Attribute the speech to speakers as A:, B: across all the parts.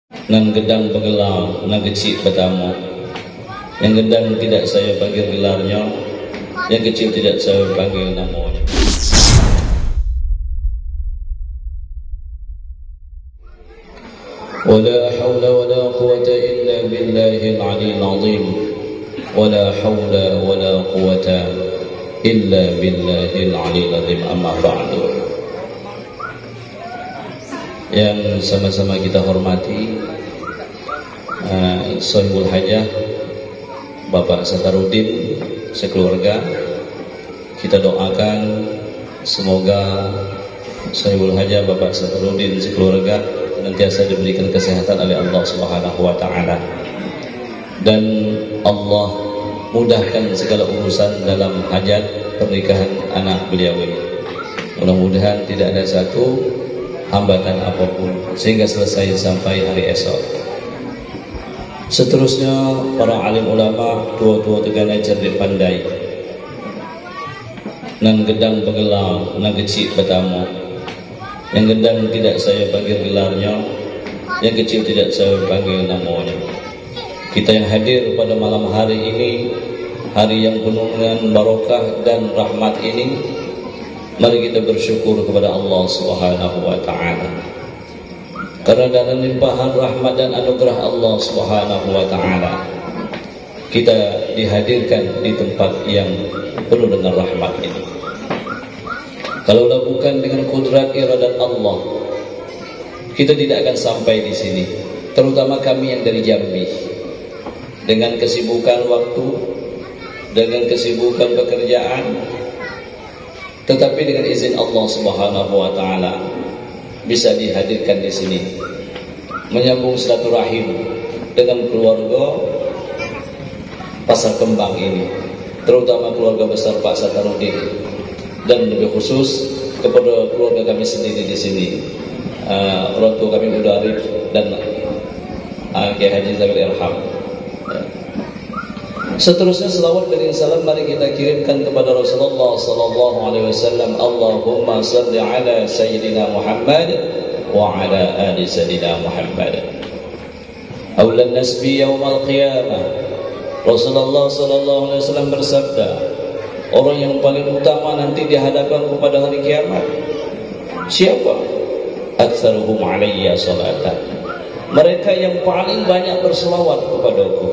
A: Nan gedang begelar, nan kecil bertamu. Yang gedang tidak saya panggil gelarnya, yang kecil tidak saya panggil namanya. ولا حول ولا قوة إلا بالله العلي العظيم ولا حول ولا قوة إلا بالله العلي العظيم أما بعد. Yang sama-sama kita hormati Sohibul Hajah Bapak Satarudin sekeluarga, kita doakan semoga Sohibul Hajah Bapak Satarudin sekeluarga senantiasa diberikan kesehatan oleh Allah Subhanahu wa taala, dan Allah mudahkan segala urusan dalam hajat pernikahan anak beliau ini. Mudah-mudahan tidak ada satu hambatan apapun sehingga selesai sampai hari esok. Seterusnya para alim ulama, tua-tua tegana cerdik pandai, nan gedang begelar, nan kecil bertamu. Yang gedang tidak saya panggil gelarnya, yang kecil tidak saya panggil namanya. Kita yang hadir pada malam hari ini, hari yang penuh dengan barokah dan rahmat ini, mari kita bersyukur kepada Allah Subhanahu wa taala. Karena dalam limpahan rahmat dan anugerah Allah Subhanahu wa taala, kita dihadirkan di tempat yang penuh dengan rahmat ini. Kalaulah bukan dengan kudrat iradat Allah, kita tidak akan sampai di sini. Terutama kami yang dari Jambi, dengan kesibukan waktu, dengan kesibukan pekerjaan, tetapi dengan izin Allah Subhanahu wa taala bisa dihadirkan di sini, menyambung silaturahim dengan keluarga Pasar Kembang ini, terutama keluarga besar Pak Satarudin, dan lebih khusus kepada keluarga kami sendiri di sini, orang tua kami Uda Arif dan Kiai Haji Zabil Irham. Seterusnya selawat dan salam mari kita kirimkan kepada Rasulullah sallallahu alaihi wasallam. Allahumma shalli ala sayyidina Muhammad wa ala ali sayyidina Muhammad. Aulan nasbi yaumil qiyamah. Rasulullah sallallahu alaihi wasallam bersabda, orang yang paling utama nanti dihadapkan kepada hari kiamat siapa? Aktsaruhum alayya salatan. Mereka yang paling banyak berselawat kepadaku.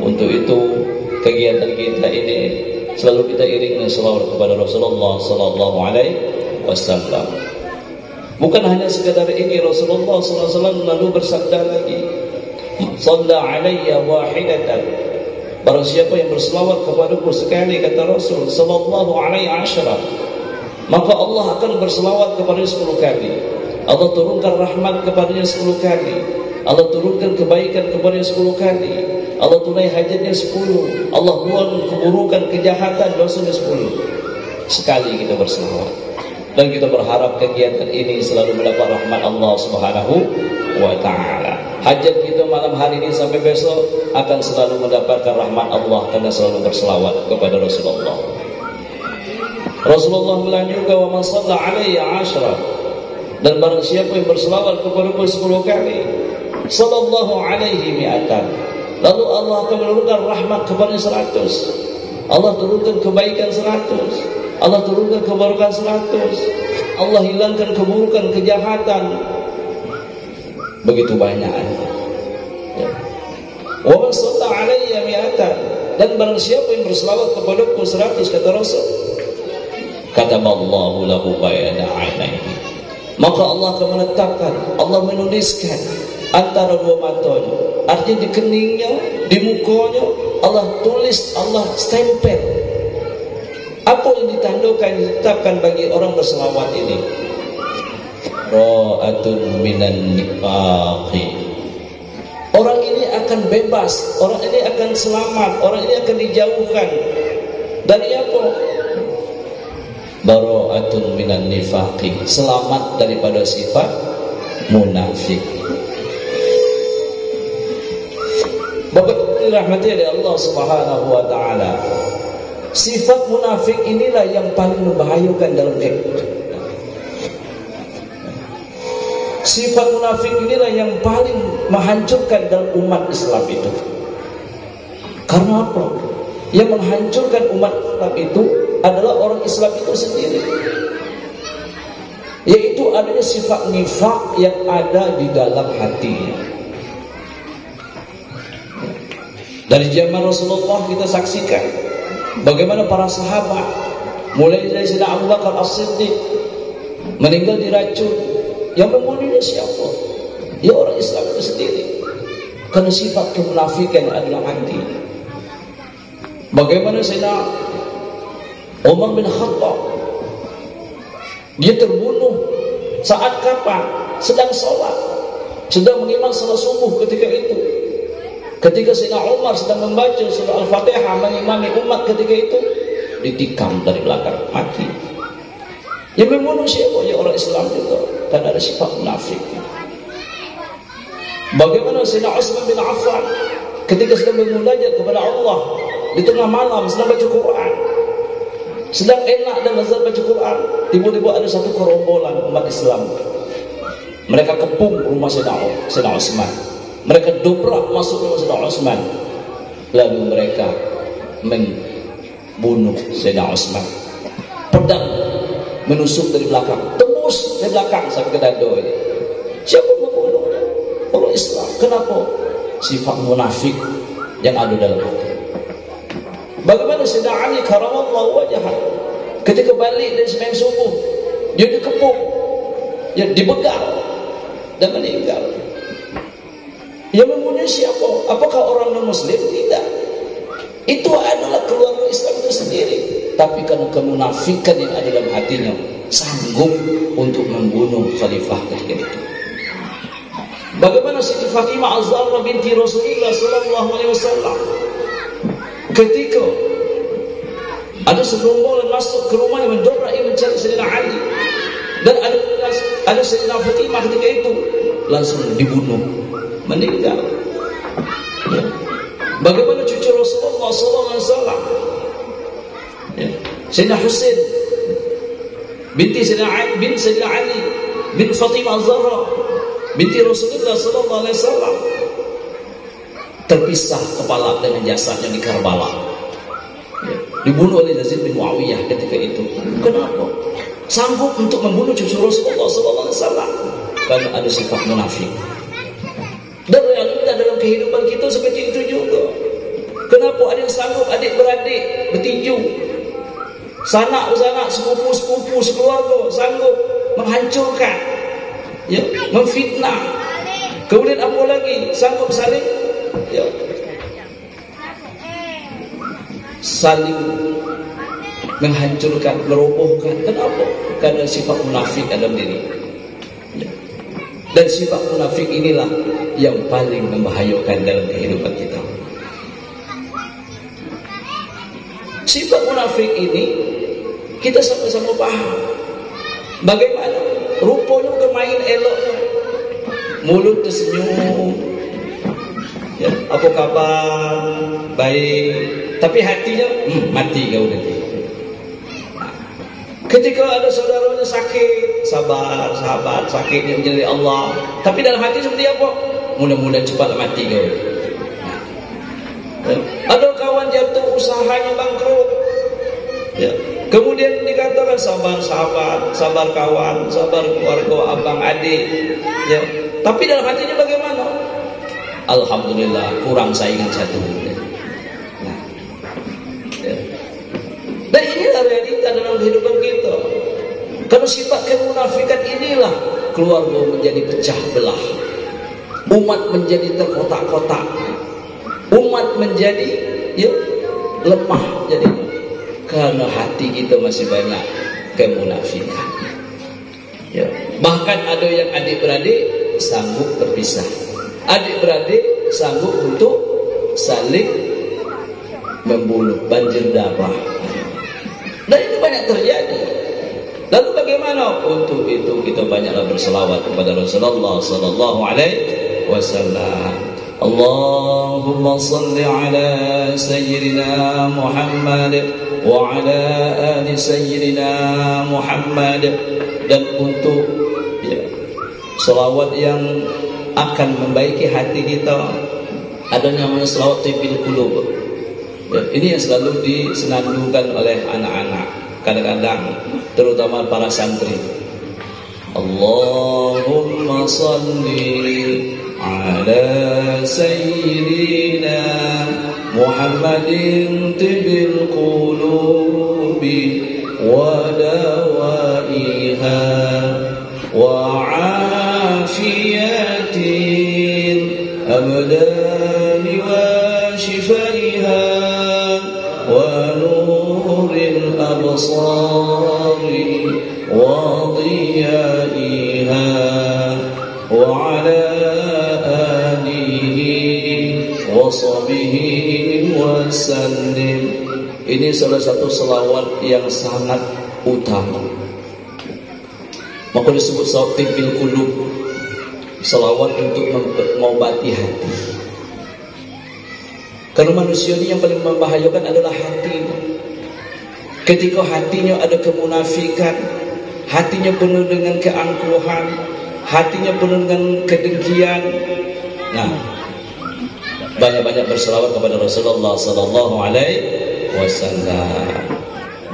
A: Untuk itu kegiatan kita ini selalu kita iringi dengan selawat kepada Rasulullah sallallahu alaihi wasallam. Bukan hanya sekadar ini, Rasulullah sallallahu alaihi wasallam lalu bersabda lagi, "Shalla alayya wahidatan." Barang siapa yang berselawat kepadaku sekali, kata Rasul sallallahu alaihi wasallam, maka Allah akan berselawat kepadanya 10 kali. Allah turunkan rahmat kepadanya 10 kali. Allah turunkan kebaikan kepadanya 10 kali. Allah tunai hajatnya 10. Allah buang keburukan, kejahatan, dosanya 10. Sekali kita berselawat. Dan kita berharap kegiatan ini selalu mendapat rahmat Allah Subhanahu wa taala. Hajat kita malam hari ini sampai besok akan selalu mendapatkan rahmat Allah karena selalu berselawat kepada Rasulullah. Rasulullah bilang juga, wa man shalla alayya 10. Dan barang siapa yang berselawat kepadaku 10 kali, sallallahu alaihi mi'atan, lalu Allah akan menurunkan rahmat kepada 100. Allah turunkan kebaikan 100. Allah turunkan kebarukan 100. Allah hilangkan keburukan, kejahatan. Begitu banyak. Wa man shalla alayya mi'atan, dan barang siapa yang berselawat kepadaku 100, kata Rasul, kataballahu lahu bayna 'ainaihi, maka Allah akan menetapkan, Allah menuliskan antara dua matanya, artinya di keningnya, di mukanya, Allah tulis, Allah stempel apa yang ditandakan, ditetapkan bagi orang berselawat ini. Ra'atun minan nifaqi, orang ini akan bebas, orang ini akan selamat, orang ini akan dijauhkan dari apa? Bara'atun minan nifaqi, selamat daripada sifat munafik. Bapak dirahmati oleh Allah Subhanahu wa taala, sifat munafik inilah yang paling membahayakan dalam kehidupan. Sifat munafik inilah yang paling menghancurkan dalam umat Islam itu. Karena apa? Yang menghancurkan umat Islam itu adalah orang Islam itu sendiri, yaitu adanya sifat nifak yang ada di dalam hatinya. Dari zaman Rasulullah kita saksikan bagaimana para sahabat, mulai dari Sayyidina Abu Bakar As-Siddiq meninggal diracun. Yang membunuhnya siapa? Ya orang Islam itu sendiri. Karena sifat kemunafikan adalah hati. Bagaimana Sayyidina Umar bin Khattab, dia terbunuh saat kapan? Sedang sholat, sedang mengimam salat subuh ketika itu. Ketika Sayyidina Umar sedang membaca surah Al-Fatihah mengimami umat ketika itu, ditikam dari belakang, mati. Yang membunuh siapa? Ya orang Islam juga, karena ada sifat munafik. Bagaimana Sayyidina Utsman bin Affan ketika sedang bermunajat kepada Allah di tengah malam, sedang baca Quran, sedang enak dan lezat baca Quran, tiba-tiba ada satu gerombolan umat Islam. Mereka kepung rumah Sayyidina Utsman. Mereka dobrak masuk rumah Sayyidina Utsman. Lalu mereka membunuh Sayyidina Utsman. Pedang menusuk dari belakang, tembus dari belakang sampai ke dada ini. Siapa membunuhnya? Orang Islam. Kenapa? Sifat munafik yang ada dalam hati. Bagaimana Sayyidina Ali karamallahu wajhah ketika balik dari sembahyang subuh, dia dikepung, dia dibegal dan meninggal. Yang membunuh siapa? Apakah orang non-muslim? Tidak. Itu adalah keluarga Islam itu sendiri. Tapi karena kemunafikan yang ada dalam hatinya, sanggup untuk membunuh khalifah ketika itu. Bagaimana Siti Fatimah Az-Zahra binti Rasulullah sallallahu alaihi wasallam ketika ada segerombolan masuk ke rumahnya mendobrak mencari Sayyidina Ali, dan ada Sayyidina Fatimah ketika itu, langsung dibunuh, meninggal. Bagaimana cucu Rasulullah sallallahu alaihi wasallam, Sayyidina Husain binti Sayyidina Ali bin Fatimah Az-Zahra binti Rasulullah sallallahu alaihi wasallam, terpisah kepala dengan jasadnya di Karbala, dibunuh oleh Yazid bin Muawiyah ketika itu. Kenapa? Sanggup untuk membunuh cucu Rasulullah sallallahu alaihi wasallam? Karena ada sifat munafik. Dan realita dalam kehidupan kita seperti itu juga. Kenapa ada yang sanggup adik-beradik bertinju, sanak-sanak, sepupu-sepupu, sekeluarga sanggup menghancurkan, ya, memfitnah. Kemudian apa lagi? Sanggup saling, ya, saling menghancurkan, merobohkan. Kenapa? Karena sifat munafik dalam diri. Dan sifat munafik inilah yang paling membahayakan dalam kehidupan kita. Sifat munafik ini kita sama-sama paham. Bagaimana? Rupanya bukan main eloknya. Mulut tersenyum, ya, apa kabar? Baik. Tapi hatinya mati kau nanti. Ketika ada saudaranya sakit, sabar, sahabat, sakitnya menjadi Allah. Tapi dalam hati seperti apa? Mudah-mudahan cepat mati kau. Ada kawan jatuh, usahanya bangkrut, ya. Kemudian dikatakan sabar sahabat, sabar kawan, sabar keluarga, abang, adik, ya. Tapi dalam hatinya bagaimana? Alhamdulillah, kurang saingan satu. Nah, ya. Dan inilah realita dalam kehidupan kita. Karena sifat kemunafikan inilah keluarga menjadi pecah belah, umat menjadi terkotak-kotak, umat menjadi, ya, lemah jadi. Karena hati kita masih banyak kemunafikan, ya. Bahkan ada yang adik-beradik sanggup berpisah, adik-beradik sanggup untuk saling membunuh, banjir darah. Dan itu banyak terjadi. Lalu bagaimana? Untuk itu kita banyaklah berselawat kepada Rasulullah sallallahu alaihi wasallam. Allahumma salli ala sayyidina Muhammad wa ala ali sayyidina Muhammad. Dan untuk, ya, Selawat yang akan membaiki hati kita ada namanya selawat tibil qulub. Ini yang selalu disenandungkan oleh anak-anak, kadang-kadang terutama para santri. Allahumma salli ala sayyidina Muhammadin tibil qulubi wa dawaiha wa afiyatin abdani wa shifaiha wa nuril absari wa diyaiha wa ala alihi wa sahbihi wa sallim. Ini salah satu selawat yang sangat utama. Maka disebut selawat tibil qulub, selawat untuk mengobati hati. Karena manusia ini yang paling membahayakan adalah hati. Ketika hatinya ada kemunafikan, hatinya penuh dengan keangkuhan, hatinya penuh dengan kedengkian. Nah, banyak-banyak berselawat kepada Rasulullah sallallahu alaihi wasallam.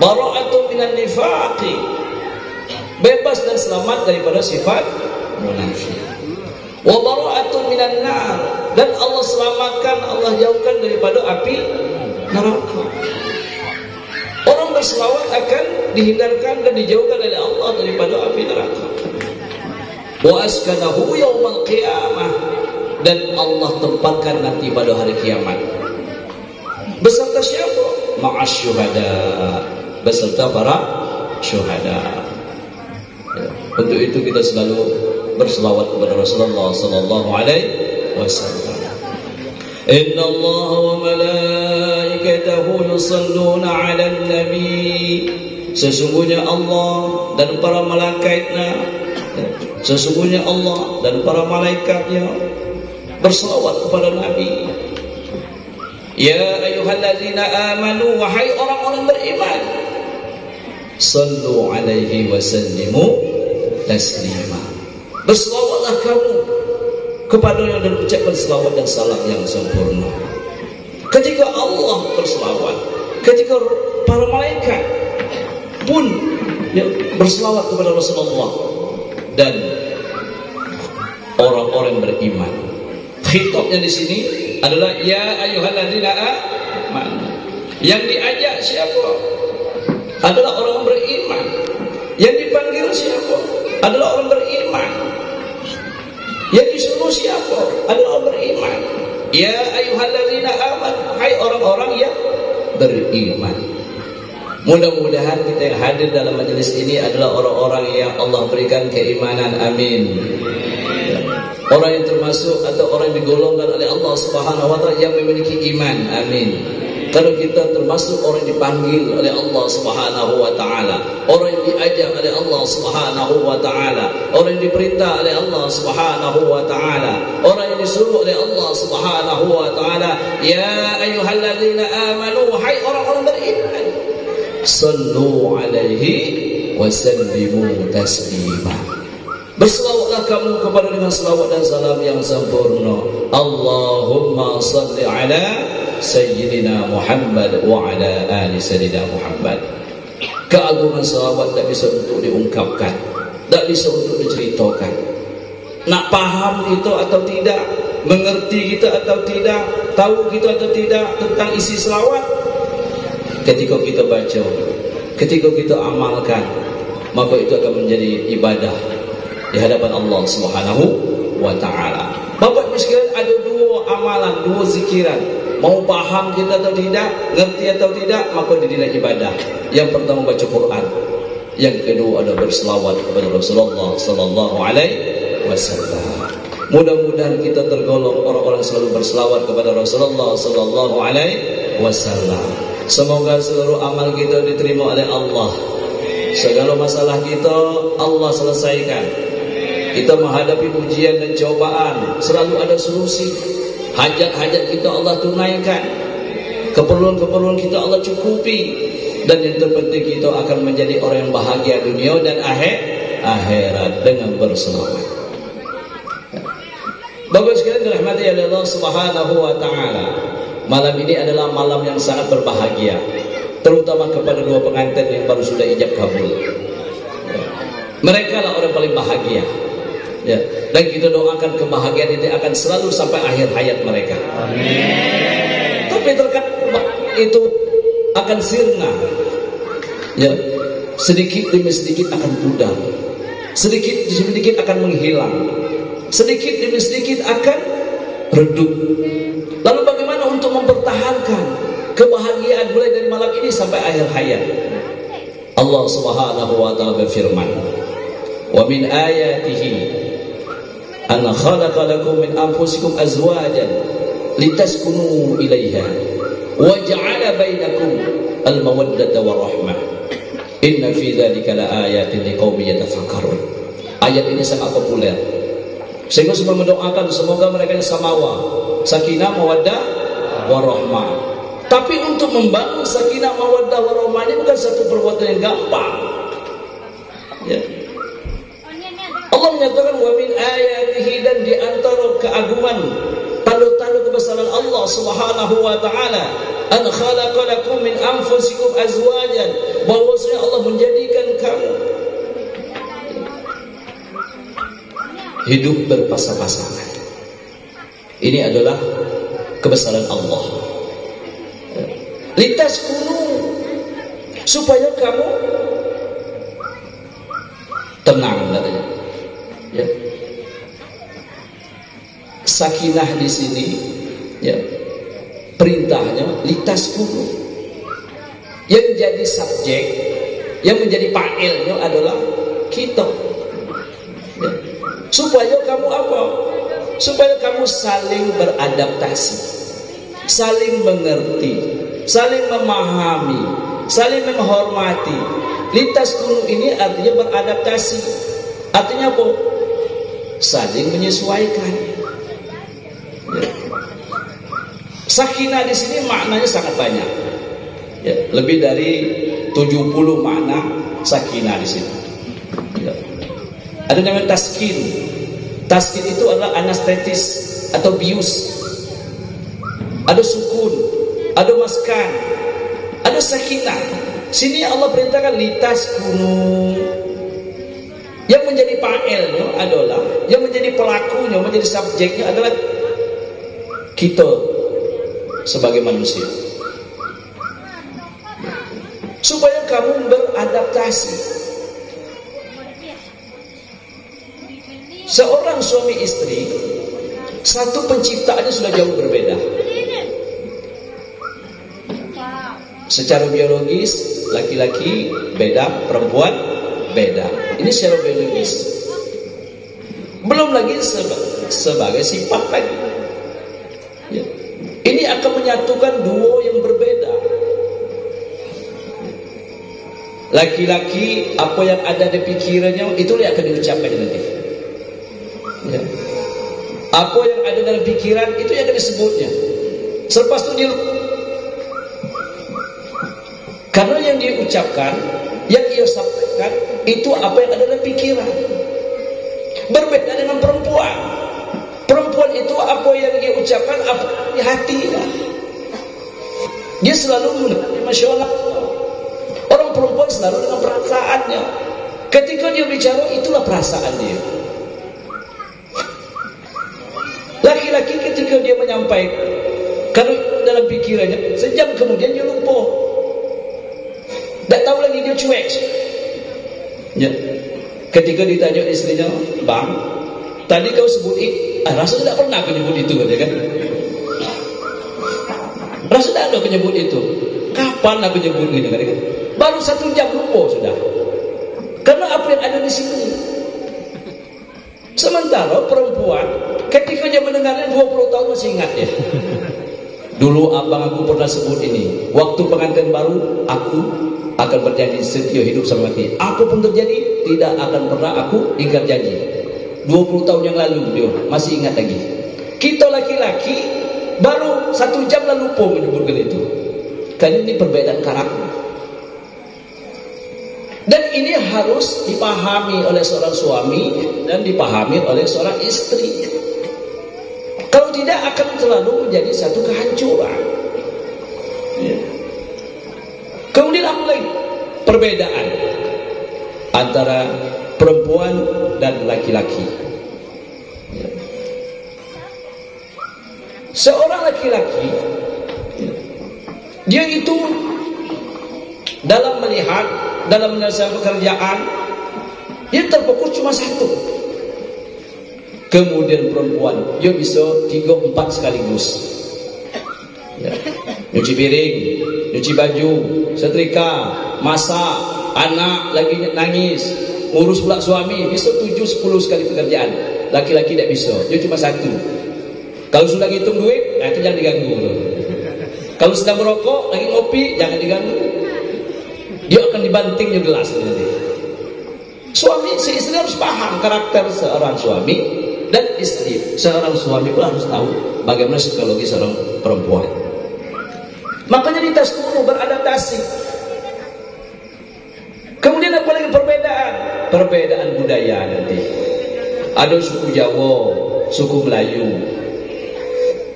A: Bara'atun minan nifaqi, bebas dan selamat daripada sifat munafik. Wa bara'atun minan nar, dan Allah selamatkan, Allah jauhkan daripada api neraka. Orang berselawat akan dihindarkan dan dijauhkan oleh Allah daripada api neraka. Wa askanahu yaumal qiyamah, dan Allah tempatkan nanti pada hari kiamat. Beserta siapa? Ma'as syuhada, beserta para syuhada. Untuk itu kita selalu berselawat kepada Rasulullah sallallahu alaihi wasallam. Inna Allah wa malaikatahu yusalluna 'alan nabi. Sesungguhnya Allah dan para malaikatnya, sesungguhnya Allah dan para malaikatnya berselawat kepada Nabi. Ya ayyuhalladzina amanu, wahai orang-orang beriman, sallu alaihi wa sallimu taslima. Berselawatlah kamu kepadanya dan ucapkan selawat dan salam yang sempurna. Ketika Allah berselawat, ketika para malaikat pun berselawat kepada Rasulullah dan orang-orang beriman. Khitabnya di sini adalah ya ayyuhalladzina amanu. Yang diajak siapa? Adalah orang beriman. Yang dipanggil siapa? Adalah orang beriman. Yang disuruh siapa? Adalah orang beriman. Ya ayyuhalladzina amanu, hai orang-orang yang beriman. Mudah-mudahan kita yang hadir dalam majelis ini adalah orang-orang yang Allah berikan keimanan. Amin. Orang yang termasuk atau orang yang digolongkan oleh Allah Subhanahu wa taala yang memiliki iman. Amin. Kalau kita termasuk orang yang dipanggil oleh Allah Subhanahu wa taala, orang yang diajak oleh Allah Subhanahu wa taala, orang yang diperintah oleh Allah Subhanahu wa taala, orang yang disuruh oleh Allah Subhanahu wa taala, ya ayyuhalladzina amanu, hai orang-orang beriman, sallu alaihi wa sallimu taslima. Berselawatlah kamu kepada dengan selawat dan salam yang sempurna. Allahumma salli ala Sayyidina Muhammad wa ala ali Sayyidina Muhammad. Keagungan selawat tak bisa untuk diungkapkan, tak bisa untuk diceritakan. Nak paham kita atau tidak, mengerti kita atau tidak, tahu kita atau tidak tentang isi selawat, ketika kita baca, ketika kita amalkan, maka itu akan menjadi ibadah di hadapan Allah Subhanahu wa taala. Bapak Ibu sekalian, ada dua amalan, dua zikiran. Mau paham kita atau tidak, ngerti atau tidak, maka dinilai ibadah. Yang pertama baca Quran, yang kedua adalah berselawat kepada Rasulullah sallallahu alaihi wasallam. Mudah-mudahan kita tergolong orang-orang selalu berselawat kepada Rasulullah sallallahu alaihi wasallam. Semoga seluruh amal kita diterima oleh Allah. Segala masalah kita Allah selesaikan. Kita menghadapi ujian dan cobaan, selalu ada solusi. Hajat-hajat kita Allah tunaikan, keperluan-keperluan kita Allah cukupi, dan yang terpenting kita akan menjadi orang yang bahagia dunia dan akhirat dengan berselawat. Bapak sekalian dirahmati oleh Allah Subhanahu wa taala. Malam ini adalah malam yang sangat berbahagia, terutama kepada dua pengantin yang baru sudah ijab kabul. Mereka lah orang paling bahagia. Ya, dan kita doakan kebahagiaan ini akan selalu sampai akhir hayat mereka. Amin. Tapi terkadang itu akan sirna. Ya, sedikit demi sedikit akan pudar. Sedikit demi sedikit akan menghilang. Sedikit demi sedikit akan redup. Lalu bagaimana untuk mempertahankan kebahagiaan mulai dari malam ini sampai akhir hayat? Allah Subhanahu wa taala berfirman, "Wa min ayatihi an khalaqa lakum min anfusikum azwajan litaskunu ilaiha wa ja'ala bainakum al-mawaddata war-rahmah. Inna fi dzalika laayatin liqaumin yatafakkarun." Ayat ini sangat populer, sehingga semua mendoakan semoga mereka yang samawa, sakinah, mawaddah, warahmah. Tapi untuk membangun sakinah, mawaddah, warahmah ini bukan satu perbuatan yang gampang. Ya. Allah menyatakan wa min ayatihi, dan di antara keagungan tanda-tanda kebesaran Allah Subhanahu wa taala, an khalaqa lakum min anfusikum azwajan, bahwasanya Allah menjadikan kamu hidup berpasang-pasangan. Ini adalah kebesaran Allah. Litaskunu, supaya kamu tenang katanya. Ya. Sakinah di sini, ya, perintahnya litaskunu. Yang jadi subjek, yang menjadi fa'ilnya adalah kita. Ya. Supaya kamu apa? Supaya kamu saling beradaptasi, saling mengerti, saling memahami, saling menghormati. Lintas kuno ini artinya beradaptasi. Artinya apa? Saling menyesuaikan. Ya. Sakinah di sini maknanya sangat banyak. Ya, lebih dari 70 makna sakinah di sini. Ya. Ada namanya taskin. Taskin itu adalah anestetis atau bius. Ada sukun, ada maskan, ada sakinah. Sini Allah perintahkan litas kunu. Yang menjadi fa'ilnya adalah, yang menjadi pelakunya, menjadi subjeknya adalah kita sebagai manusia. Supaya kamu beradaptasi. Seorang suami istri, satu penciptaannya sudah jauh berbeda. Secara biologis, laki-laki beda, perempuan beda. Ini secara biologis. Belum lagi sebagai sifat lagi. Ya. Ini akan menyatukan duo yang berbeda. Laki-laki, apa yang ada di pikirannya, itu yang akan diucapkan nanti. Ya. Apa yang ada dalam pikiran itu yang akan disebutnya. Selepas itu dia, karena yang dia ucapkan, yang ia sampaikan itu apa yang ada dalam pikiran. Berbeda dengan perempuan. Perempuan itu apa yang dia ucapkan, apa di hatinya. Dia selalu menggunakan emosional. Orang perempuan selalu dengan perasaannya. Ketika dia bicara, itulah perasaan dia. Laki-laki ketika dia menyampaikan, kalau dalam pikirannya, sejam kemudian dia lupa. Tak tahu lagi, dia cuek. Ya. Ketika ditanya istrinya, "Bang, tadi kau sebut rasanya tak pernah aku nyebut itu," kan? Rasanya tak ada aku nyebut itu. Kapan aku nyebut gitu kan? Baru 1 jam lupa sudah. Karena apa yang ada di sini. Sementara perempuan ketika dia mendengarnya 20 tahun masih ingat ya. Dulu abang aku pernah sebut ini. Waktu pengantin baru, aku akan berjanji setia hidup sama dia. Apa pun terjadi, tidak akan pernah aku ingkar janji. 20 tahun yang lalu dia masih ingat lagi. Kita laki-laki baru 1 jam lalu lupa menyebutkan itu. Karena ini perbedaan karakter. Dan ini harus dipahami oleh seorang suami dan dipahami oleh seorang istri. tidak akan selalu menjadi satu kehancuran. Ya. Kemudian apa lagi? Perbedaan antara perempuan dan laki-laki. Ya. Seorang laki-laki, dia itu dalam melihat, dalam menyelesaikan pekerjaan, dia terfokus cuma satu. Kemudian perempuan, dia bisa 3-4 sekaligus. Ya. Nyuci piring, nyuci baju, setrika, masak, anak lagi nangis, ngurus pula suami, bisa 7-10 sekali pekerjaan. Laki-laki tidak bisa, dia cuma satu. Kalau sudah ngitung duit, nah itu jangan diganggu. Kalau sedang merokok, lagi ngopi, jangan diganggu. Dia akan dibantingnya gelas nanti. Suami, si istri harus paham karakter seorang suami dan istri. Seorang suami pun harus tahu bagaimana psikologi seorang perempuan. Makanya di tas dulu beradaptasi. Kemudian apa lagi perbedaan? Perbedaan budaya nanti. Ada suku Jawa, suku Melayu.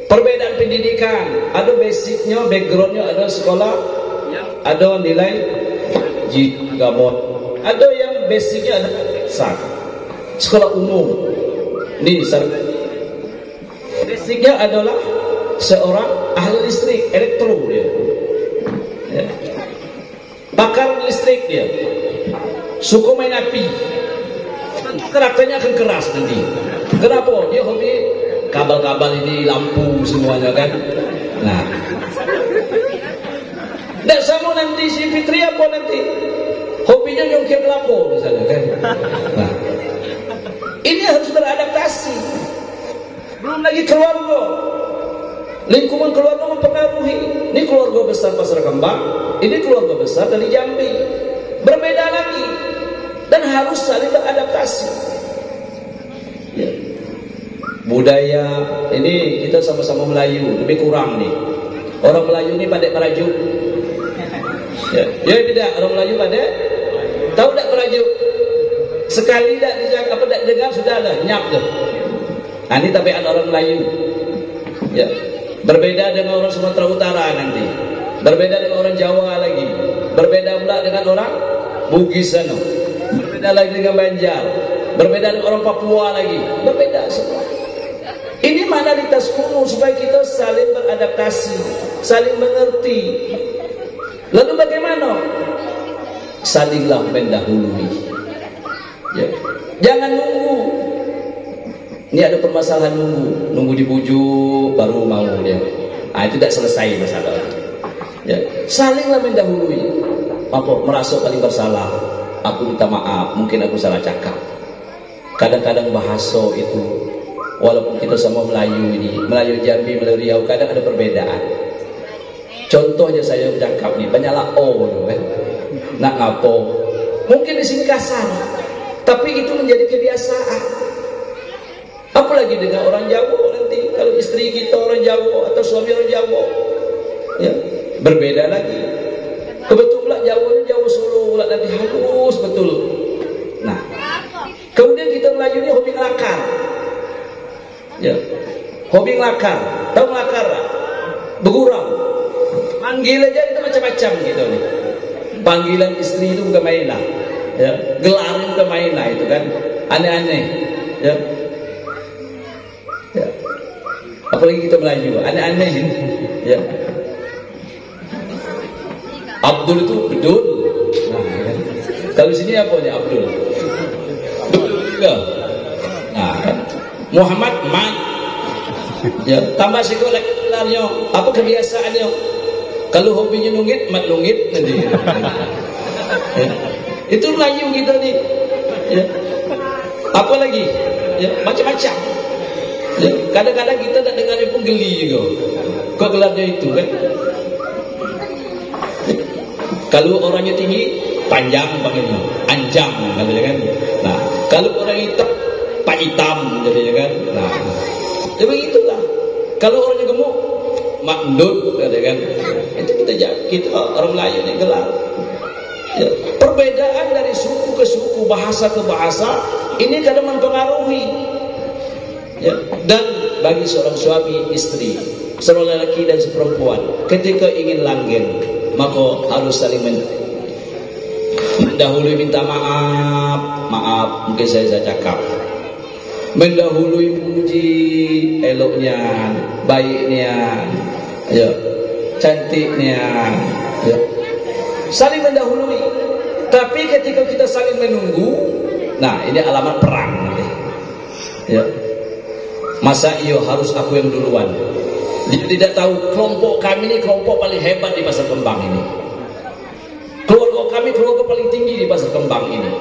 A: Perbedaan pendidikan, ada basicnya, backgroundnya, ada sekolah, ada nilai gamot, ada yang basicnya ada sekolah umum. Ini basicnya adalah seorang ahli listrik, elektro dia, ya. Pakar listrik dia, suku main api, karakternya akan keras nanti. Kenapa? Dia hobi kabel-kabel ini, lampu semuanya kan. Nah, dan sama nanti si Fitri apa nanti? Hobinya nyongkir kelapa misalnya kan. Nah, ini harus beradaptasi. Belum lagi keluarga, lingkungan keluarga mempengaruhi. Ini keluarga besar Pasar Kembang, ini keluarga besar dari Jambi, berbeda lagi dan harus saling beradaptasi. Ya. Budaya ini kita sama-sama Melayu, lebih kurang nih. Orang Melayu ini pandai merajuk. Ya, ya tidak, orang Melayu pandai. Tahu tak merajuk? Sekali tak dijaga, apa tak dengar sudah ada nyap tuh. Nah, ini tabiat orang Melayu. Ya, berbeda dengan orang Sumatera Utara nanti. Berbeda dengan orang Jawa lagi. Berbeda pula dengan orang Bugis sana. Berbeda lagi dengan Banjar. Berbeda dengan orang Papua lagi. Berbeda semua. Ini modalitas kuno supaya kita saling beradaptasi, saling mengerti. Lalu bagaimana? Salinglah mendahului. Ya. Jangan nunggu. Ini ada permasalahan nunggu dibujuk baru mau dia. Ah, itu tidak selesai masalah. Ya. Salinglah mendahului. Apa? Merasa paling bersalah. Aku minta maaf, mungkin aku salah cakap. Kadang-kadang bahasa itu, walaupun kita sama Melayu ini, Melayu Jambi, Melayu Riau, kadang ada perbedaan. Contohnya saya bercakap nih, banyaklah O kan. Nak ngapo. Mungkin di sini kasar, tapi itu menjadi kebiasaan. Apalagi dengan orang Jawa nanti, kalau istri kita orang Jawa atau suami orang Jawa, ya, berbeda lagi. Kebetulan Jawanya Jawa Solo, nanti halus betul. Nah, kemudian kita Melayu ini hobi ngelakar. Ya, hobi ngelakar. Tahu ngelakar? Bergurau. Manggil aja itu macam-macam gitu nih. Panggilan istri itu bukan main lah. Ya, gelarnya bukan main lah itu kan. Aneh-aneh. Ya. Ya. Apalagi kita Melayu, aneh-aneh. Ya. Abdul itu bedul. Nah, kan. Kalau sini apa nih Abdul? Bedul juga. Nah, kan. Muhammad Mat. Ya, tambah sikit lagi gelarnya. Apa kebiasaannya? Kalau hobinya nunggit, mat nunggit nanti. Ya. Itu Melayu kita nih. Ya. Apa lagi? Ya, macam-macam. Ya. Kadang-kadang kita tak dengarnya pun geli juga. Kok gelarnya itu kan? Ya. Kalau orangnya tinggi, panjang panggilnya, anjang katanya kan. Nah, kalau orang hitam, pak hitam jadinya kan. Nah, ya begitulah. Kalau orangnya gemuk, makndut katanya kan. Itu kita orang Melayu yang gelar. Ya, perbedaan dari suku ke suku, bahasa ke bahasa, ini kadang mempengaruhi. Ya, dan bagi seorang suami istri, seorang lelaki dan seperempuan, ketika ingin langgeng, maka harus saling mendahului minta maaf, mungkin saya cakap, mendahului puji eloknya, baiknya, ya, cantiknya, ya, saling mendahului. Tapi ketika kita saling menunggu, nah ini alamat perang, ya. Masa iyo harus aku yang duluan? Dia tidak tahu kelompok kami ini kelompok paling hebat di Pasar Kembang ini. Keluarga kami keluarga paling tinggi di Pasar Kembang ini.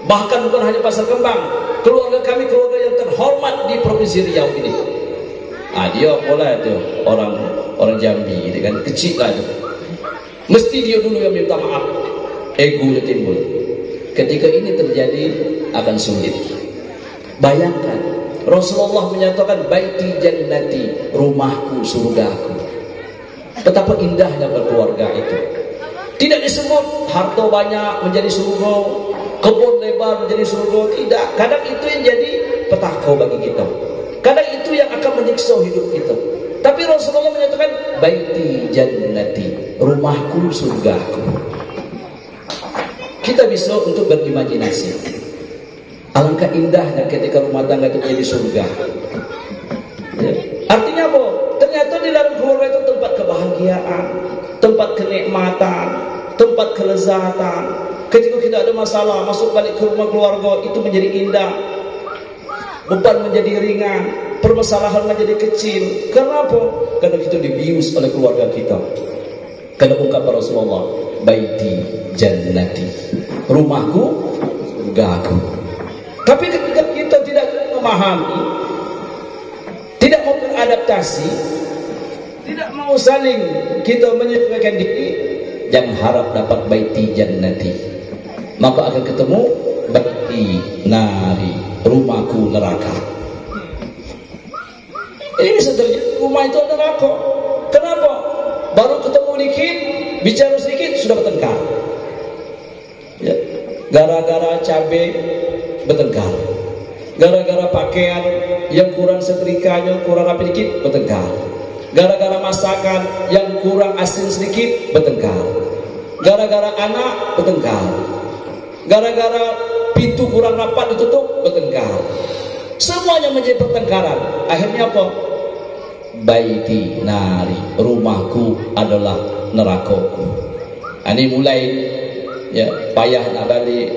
A: Bahkan bukan hanya Pasar Kembang, keluarga kami keluarga yang terhormat di Provinsi Riau ini. Ah, dia pola itu orang Jambi, dia kan kecil lah itu. Mesti dia dulu yang minta maaf. Egonya timbul. Ketika ini terjadi akan sulit. Bayangkan Rasulullah menyatakan baiti jannati, rumahku surgaku. Betapa indahnya berkeluarga itu. Tidak disebut harta banyak menjadi surga, kebun lebar menjadi surga, tidak. Kadang itu yang jadi petaka bagi kita. Kadang itu yang akan menyiksa hidup kita. Tapi Rasulullah menyatakan baiti jannati, rumahku surgaku. Kita bisa untuk berimajinasi. Alangkah indahnya ketika rumah tangga itu menjadi surga. Ya. Artinya apa? Ternyata di dalam keluarga itu tempat kebahagiaan, tempat kenikmatan, tempat kelezatan. Ketika kita ada masalah, masuk balik ke rumah keluarga itu menjadi indah. Beban menjadi ringan, permasalahan menjadi kecil. Kenapa? Karena kita dibius oleh keluarga kita. Karena ungkapan Rasulullah, baiti jannati, rumahku surgaku. Tapi ketika kita tidak memahami, tidak mau beradaptasi, tidak mau saling kita menyesuaikan diri, jangan harap dapat baiti jannati. Maka akan ketemu baiti nari, rumahku neraka. Ini bisa terjadi, rumah itu neraka. Kenapa? Baru ketemu dikit, bicara sedikit sudah bertengkar. Ya. Gara-gara cabai bertengkar, gara-gara pakaian yang kurang setrikanya, kurang rapi dikit bertengkar, gara-gara masakan yang kurang asin sedikit bertengkar, gara-gara anak bertengkar, gara-gara pintu kurang rapat ditutup bertengkar. Semuanya menjadi pertengkaran. Akhirnya apa? Baiti nari, rumahku adalah nerakaku. Ini mulai ya, payah nak balik,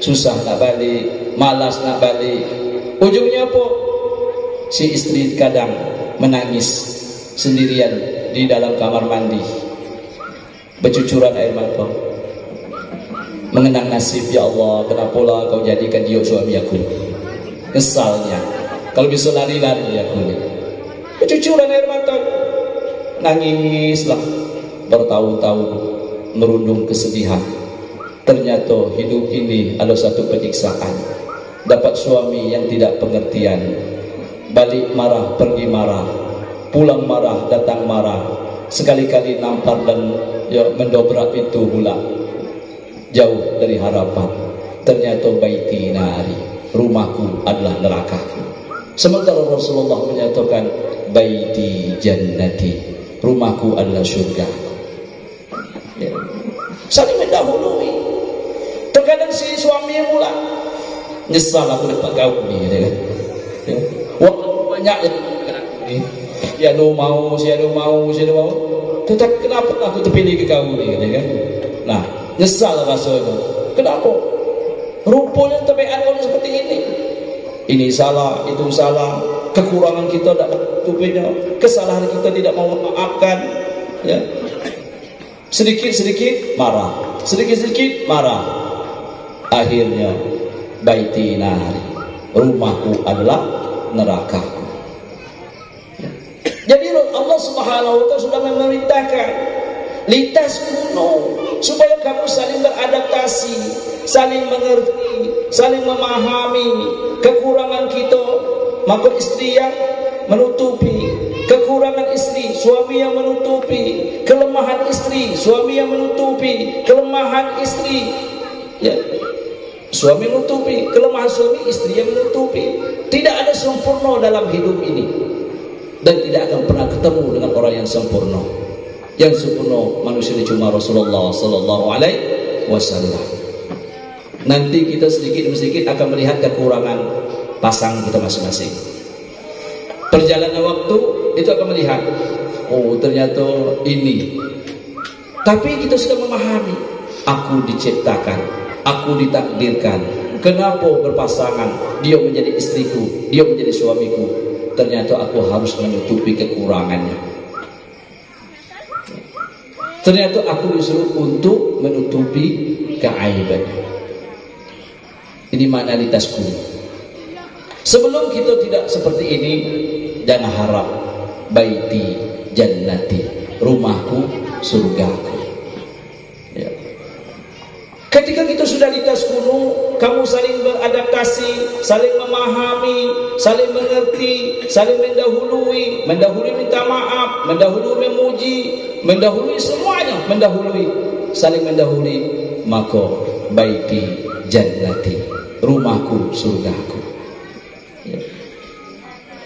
A: susah nak balik, malas nak balik. Ujungnya apa? Si istri kadang menangis sendirian di dalam kamar mandi, bercucuran air mata, mengenang nasib, ya Allah, kenapalah kau jadikan dia suami aku. Kesalnya, kalau bisa lari-lari aku ni. Bercucuran air mata, nangislah bertahun-tahun, merundung kesedihan. Ternyata hidup ini adalah satu penyiksaan. Dapat suami yang tidak pengertian, balik marah, pergi marah, pulang marah, datang marah, sekali-kali nampar dan ya, mendobrak pintu pula, jauh dari harapan. Ternyata baiti nari, rumahku adalah neraka. Sementara Rasulullah menyatakan baiti jannati, rumahku adalah surga. Ya. Saling mendahului. Terkadang si suami yang mula nyesal aku dapat kau ni, kan? Ya. Wah, banyak yang dia mau, saya mau. Tetapi kenapa aku terpilih ke kau ni, kan? Nah, nyesal rasa itu. Kenapa? Rupanya tabiat orang seperti ini. Ini salah, itu salah, kekurangan kita tidak menutupinya, kesalahan kita tidak mau memaafkan, ya. Sedikit-sedikit marah, sedikit-sedikit marah. Akhirnya baiti nari, rumahku adalah neraka. Jadi Allah Subhanahu wa taala sudah memerintahkan lintas kuno supaya kamu saling beradaptasi, saling mengerti, saling memahami kekurangan kita. Maka istri yang menutupi kekurangan istri, suami yang menutupi kelemahan istri, suami yang menutupi kelemahan istri, ya. Suami menutupi kelemahan suami, istri yang menutupi. Tidak ada sempurna dalam hidup ini, dan tidak akan pernah ketemu dengan orang yang sempurna. Yang sempurna manusia ini cuma Rasulullah sallallahu alaihi wasallam. Nanti kita sedikit demi sedikit akan melihat kekurangan pasangan kita masing-masing. Perjalanan waktu itu akan melihat, oh ternyata ini. Tapi kita sudah memahami, aku diciptakan, aku ditakdirkan. Kenapa berpasangan? Dia menjadi istriku, dia menjadi suamiku. Ternyata aku harus menutupi kekurangannya. Ternyata aku disuruh untuk menutupi keaibannya. Ini makna litasku. Sebelum kita tidak seperti ini, jangan harap baiti jannati, rumahku surgaku. Ya. Ketika kita sudah litaskunu, kamu saling beradaptasi, saling memahami, saling mengerti, saling mendahului minta maaf, mendahului memuji, mendahului semuanya, saling mendahului, maka baiti jannati, rumahku surgaku. Ya.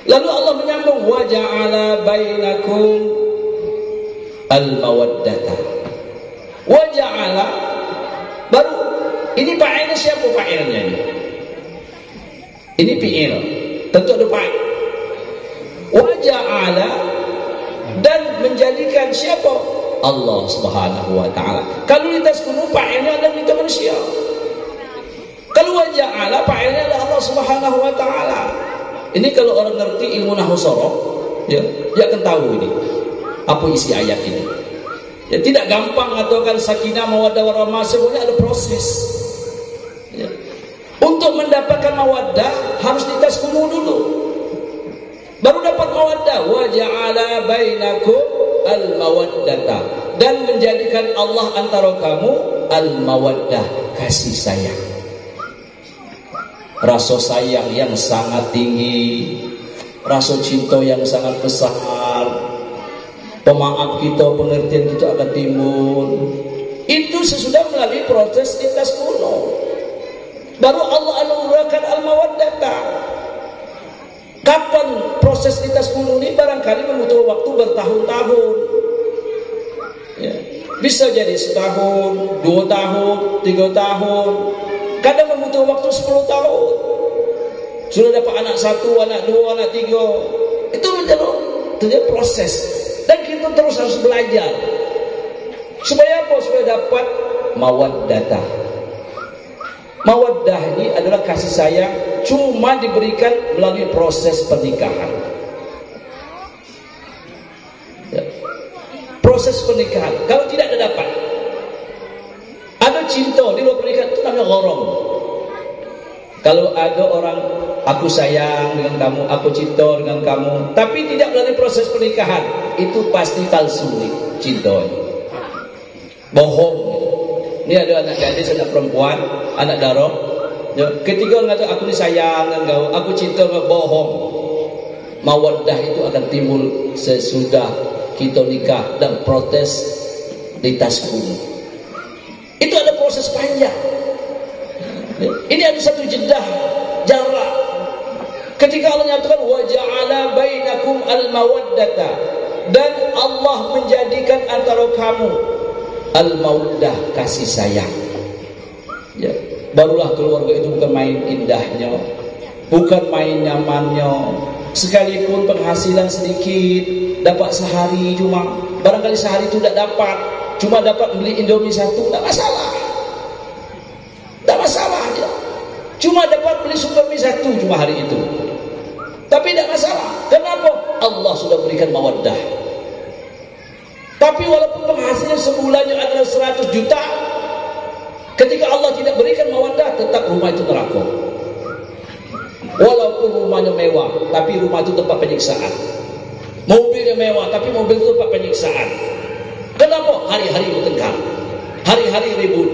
A: Lalu Allah menyambung, wa ja'ala bainakum al-mawaddata. Wa ja'ala, baru ini fa'ilnya siapa fa'ilnya ini? Ini fi'il, tentu ada fa'il. Wa ja'ala, dan menjadikan siapa? Allah Subhanahu wa taala. Kalau litaskunu fa'ilnya adalah kita manusia. Kalau wa ja'ala fa'ilnya adalah Allah Subhanahu wa taala. Ini kalau orang ngerti ilmu nahwu sorof, ya, dia akan tahu ini apa isi ayat ini. Ya, tidak gampang ataukan sakinah mawaddah warahmah, semuanya ada proses. Ya. Untuk mendapatkan mawaddah harus ditaskunu dulu, baru dapat mawaddah. Wa ja'ala bainakum al-mawaddata, dan menjadikan Allah antara kamu al-mawaddah, kasih sayang. Rasa sayang yang sangat tinggi, rasa cinta yang sangat besar, pemaaf kita, pengertian kita akan timbul. Itu sesudah melalui proses litaskunu, baru Allah anugerahkan al-mawaddata. Kapan proses litaskunu ini? Barangkali membutuhkan waktu bertahun-tahun. Ya. Bisa jadi setahun, 2 tahun, 3 tahun. Kadang membutuhkan waktu 10 tahun. Sudah dapat anak 1, anak 2, anak 3. Itu menjadi proses. Dan kita terus harus belajar. Supaya apa? Supaya dapat mawaddah. Mawaddah ini adalah kasih sayang, cuma diberikan melalui proses pernikahan. Ya. Proses pernikahan. Kalau tidak ada dapat. Ada cinta di luar pernikahan, itu namanya gharam. Kalau ada orang, aku sayang dengan kamu, aku cinta dengan kamu, tapi tidak melalui proses pernikahan, itu pasti palsu cinta. Bohong. Ini ada anak gadis, anak perempuan, anak darah. Ya, ketika mengatakan aku ini sayang dengan kau, aku cinta dengan, bohong. Mawaddah itu akan timbul sesudah kita nikah dan proses litaskunu. Itu ada proses panjang. Ini ada satu jarak. Ketika Allah nyatakan wa ja'ala bainakum al-mawaddata, dan Allah menjadikan antara kamu al-mawaddah, kasih sayang. Ya, barulah keluarga itu bukan main indahnya, bukan main nyamannya. Sekalipun penghasilan sedikit, dapat sehari cuma, barangkali sehari itu tidak dapat, cuma dapat beli Indomie 1, tidak masalah. Tidak masalah ya. Cuma dapat beli Supermie 1 cuma hari itu, tapi tidak masalah. Kenapa? Allah sudah berikan mawaddah. Tapi walaupun penghasilan sebulannya adalah 100 juta, ketika Allah tidak berikan mawaddah, tetap rumah itu neraka. Walaupun rumahnya mewah, tapi rumah itu tempat penyiksaan. Mobilnya mewah, tapi mobil itu tempat penyiksaan. Kenapa? Hari-hari bertengkar, hari-hari ribut,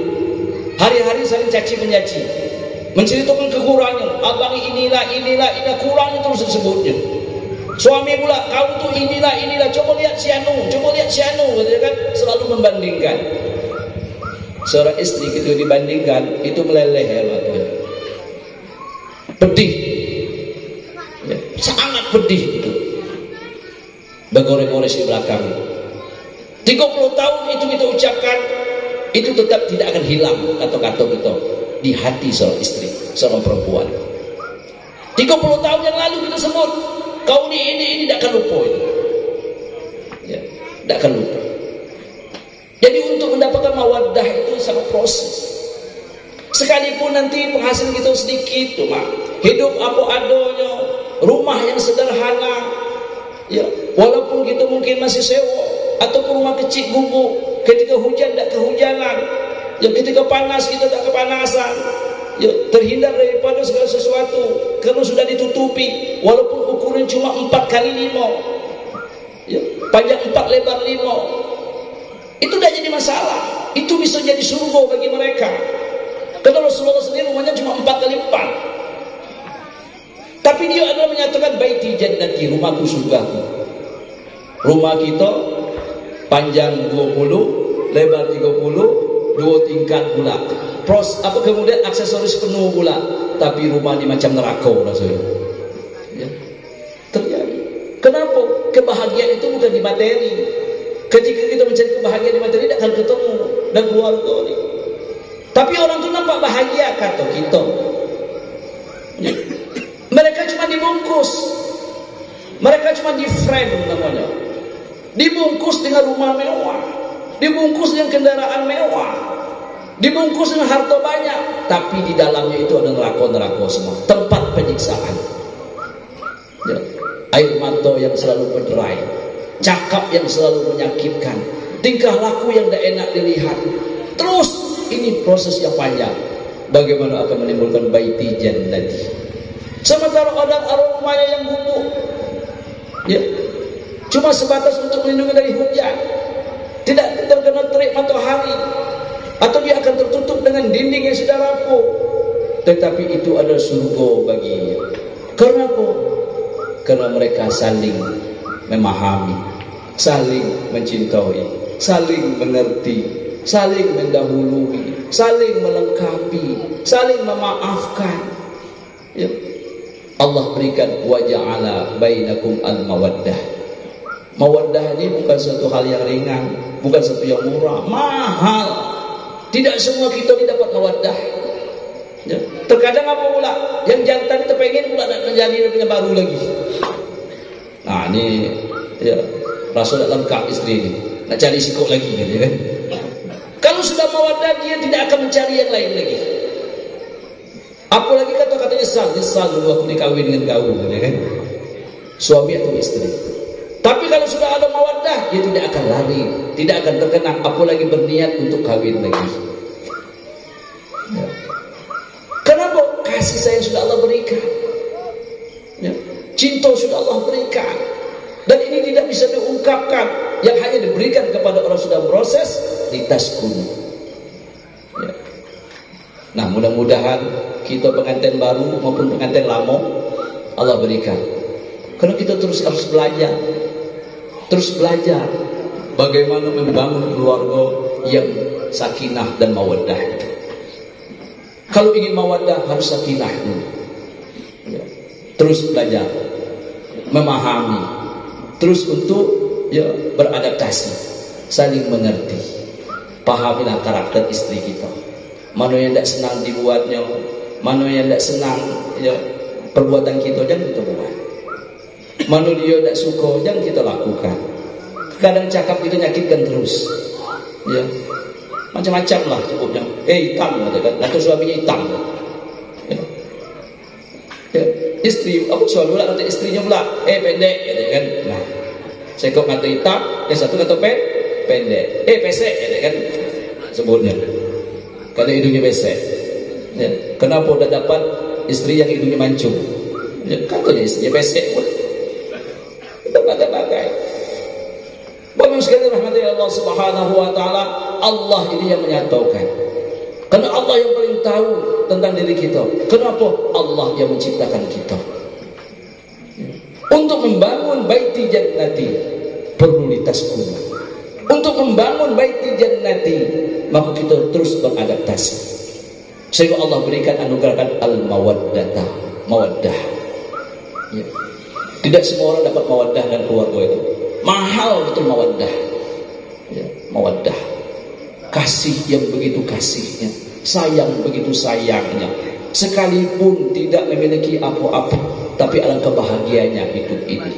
A: hari-hari saling caci mencaci, menceritakan kekurangan. Abang inilah kurangnya terus disebutnya. Suami pula, kamu tuh inilah, coba lihat si anu, kan selalu membandingkan. Seorang istri itu dibandingkan, itu meleleh ya, pedih. Ya. pedih itu bergores-gores di belakang. 30 tahun itu kita ucapkan, itu tetap tidak akan hilang kata-kata kita di hati seorang istri, seorang perempuan. 30 tahun yang lalu kita sebut, kau ini tidak akan lupa itu. Ya, tidak akan lupa. Jadi untuk mendapatkan mawaddah itu sangat proses. Sekalipun nanti penghasilan kita sedikit, cuma hidup apa adanya, rumah yang sederhana, ya, walaupun kita mungkin masih sewa, ataupun rumah kecil gubuk, ketika hujan tak kehujanan, ya, ketika panas kita tak kepanasan, ya, terhindar daripada segala sesuatu karena sudah ditutupi, walaupun ukuran cuma 4x5, ya, panjang 4, lebar 5, itu tidak jadi masalah. Itu bisa jadi surga bagi mereka. Karena Rasulullah sendiri rumahnya cuma 4x4, tapi dia adalah menyatakan baiti jannati, rumahku surgaku. Rumah kita panjang 20, lebar 30, 2 tingkat pula. Kemudian aksesoris penuh pula, tapi rumah ini macam neraka rasanya. Ya, terjadi. Kenapa? Kebahagiaan itu bukan di materi. Ketika kita mencari kebahagiaan di materi, tidak akan ketemu dan keluarga ini. Tapi orang itu nampak bahagia kata kita. Ya. Mereka cuma dibungkus, mereka cuma di frame namanya, dibungkus dengan rumah mewah, dibungkus dengan kendaraan mewah, dibungkus dengan harta banyak, tapi di dalamnya itu ada neraka-neraka semua, tempat penyiksaan. Ya. Air mata yang selalu berderai, cakap yang selalu menyakitkan, tingkah laku yang tidak enak dilihat. Terus ini proses yang panjang. Bagaimana akan menimbulkan baiti jannati? Sementara orang rumahnya yang gubuk, ya, cuma sebatas untuk melindungi dari hujan, tidak terkena terik matahari, atau dia akan tertutup dengan dinding yang sudah rapuh, tetapi itu adalah surga baginya. Kenapa? Karena mereka saling memahami, saling mencintai, saling mengerti, saling mendahului, saling melengkapi, saling memaafkan. Ya. Allah berikan wa ja'ala bainakum al-mawaddah. Mawaddah ini bukan suatu hal yang ringan, bukan suatu yang murah, mahal. Tidak semua kita dapat mawaddah. Ya. Terkadang apa pula? Yang jantan itu pengen pula nak menjadi punya baru lagi. Nah ini, ya, Rasul nak lengkap istri ini, nak cari sikuk lagi gitu kan. Kalau sudah mawaddah, dia tidak akan mencari yang lain lagi. Apalagi kata-katanya nyesal dulu aku dikawin dengan kau, kan? Suami atau istri. Tapi kalau sudah ada mawaddah, dia tidak akan lari, tidak akan terkenang, apalagi berniat untuk kawin lagi. Ya. Kenapa? Kasih sayang sudah Allah berikan, ya. Cinta sudah Allah berikan, dan ini tidak bisa diungkapkan, yang hanya diberikan kepada orang sudah proses litaskunu. Ya. Nah, mudah-mudahan kita pengantin baru maupun pengantin lama Allah berikan. Karena kita terus harus belajar, bagaimana membangun keluarga yang sakinah dan mawaddah. Kalau ingin mawaddah harus sakinah dulu. Ya. Terus belajar, memahami, terus untuk, ya, beradaptasi, saling mengerti. Pahamilah karakter istri kita. Mana yang tidak senang dibuatnya, mana yang tidak senang, ya, perbuatan kita, jangan kita buat. Mana dia tidak suka, jangan kita lakukan. Kadang cakap kita nyakitkan terus, ya, macam-macam lah sebutnya. Hitam katakan, atau suaminya hitam. Ya. Ya. Istri, aku selalu lah kata istrinya pula, pendek, ya, kan. Nah, saya kok kata hitam, yang satu kata pendek, pesek, ya, kan, sebutnya. Kalau hidungnya pesek, ya. Kenapa tidak dapat istri yang hidungnya mancung? Ya, katanya istrinya pesek pun. Kita bagai-bagai. Bapak sekalian rahmati Allah Subhanahu Wa Taala, Allah ini yang menyatakan. Karena Allah yang paling tahu tentang diri kita. Kenapa? Allah yang menciptakan kita. Untuk membangun baiti jannati perlu litaskunu. Untuk membangun baiti jannati, maka kita terus beradaptasi. Sehingga Allah berikan anugerahkan al-mawaddah, mawaddah. Ya. Tidak semua orang dapat mawaddah dan keluarga itu. Mahal betul mawaddah. Ya, mawaddah. Kasih yang begitu kasihnya, sayang begitu sayangnya. Sekalipun tidak memiliki apa-apa, tapi alangkah bahagianya hidup ini.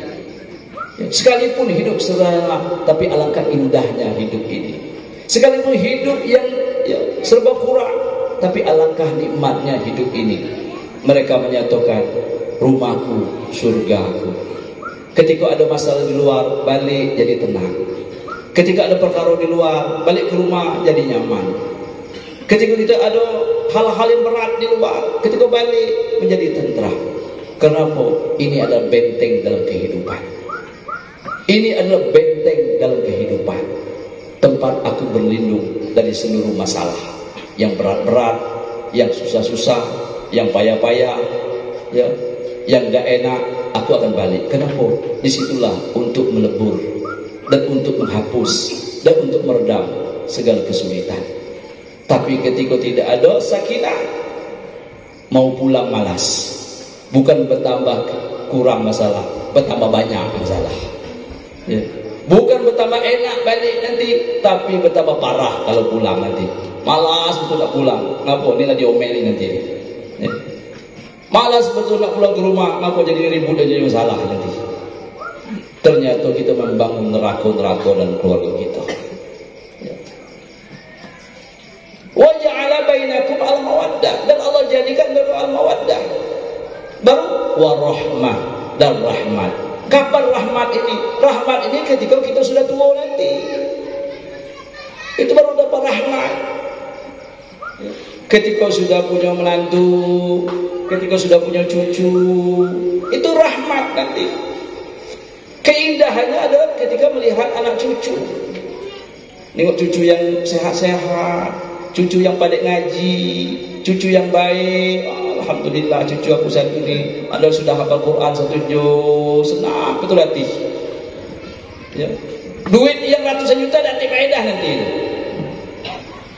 A: Ya, sekalipun hidup sederhana, tapi alangkah indahnya hidup ini. Sekalipun hidup yang serba kurang, tapi alangkah nikmatnya hidup ini. Mereka menyatakan, rumahku, surgaku. Ketika ada masalah di luar, balik jadi tenang. Ketika ada perkara di luar, balik ke rumah jadi nyaman. Ketika kita ada hal-hal yang berat di luar, ketika balik menjadi tentram. Kenapa? Ini adalah benteng dalam kehidupan. Ini adalah benteng dalam kehidupan. Tempat aku berlindung dari seluruh masalah. Yang berat-berat, yang susah-susah, yang payah-payah, ya, yang gak enak, aku akan balik. Kenapa? Disitulah untuk melebur dan untuk menghapus dan untuk meredam segala kesulitan. Tapi ketika tidak ada sakinah, mau pulang malas. Bukan bertambah kurang masalah, bertambah banyak masalah. Ya. Bukan bertambah enak balik nanti, tapi bertambah parah kalau pulang nanti. Malas betul nak pulang. Ngapa? Ini lah diomelin nanti. Ya. Malas betul nak pulang ke rumah. Ngapa jadi ribut dan jadi masalah nanti. Ternyata kita membangun neraka-neraka dan keluarga kita. Wa ja'ala bainakum al-mawaddah, dan Allah jadikan al-mawaddah. Baru warahmah dan rahmat. Kapan rahmat ini? Rahmat ini ketika kita sudah tua nanti. Itu baru dapat rahmat. Ketika sudah punya menantu, ketika sudah punya cucu, itu rahmat nanti. Keindahannya adalah ketika melihat anak cucu. Nengok cucu yang sehat-sehat, cucu yang pandai ngaji, cucu yang baik. Alhamdulillah cucu aku satu ini ada sudah hafal Quran satu juz, senang betul hati. Ya. Duit yang ratusan juta dan faedah nanti.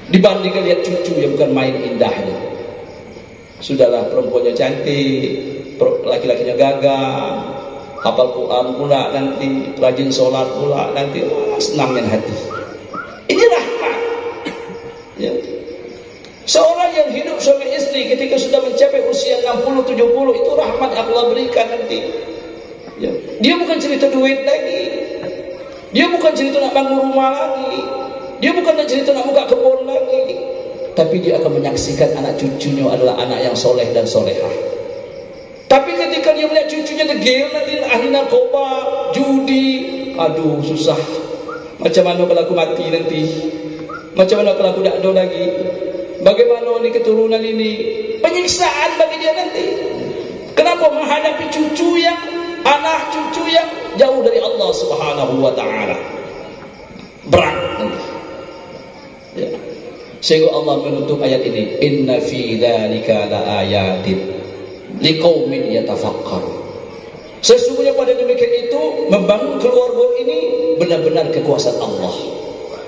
A: Dibandingkan lihat cucu yang bukan main indahnya. Sudahlah perempuannya cantik, laki-lakinya gagah, hafal Quran pula nanti, rajin sholat pula nanti, senangnya hati. Ini rahmat. Ya. Seorang yang hidup suami istri ketika sudah mencapai usia 60-70, itu rahmat yang Allah berikan nanti. Ya. Dia bukan cerita duit lagi, dia bukan cerita nak bangun rumah lagi, dia bukan cerita nak buka kebun lagi, tapi dia akan menyaksikan anak cucunya adalah anak yang soleh dan solehah. Tapi ketika dia melihat cucunya degil nanti ahli narkoba, judi, aduh susah. Macam mana kalau aku mati nanti? Macam mana kalau aku tak ada lagi? Bagaimana ini keturunan ini? Penyiksaan bagi dia nanti. Kenapa? Menghadapi cucu yang, anak cucu yang jauh dari Allah Subhanahu wa ta'ala. Berat nanti. Ya. Sehingga Allah menutup ayat ini, inna fi dzalika laayatin liqaumin yatafakkarun. Sesungguhnya pada demikian itu membangun keluarga ini benar-benar kekuasaan Allah.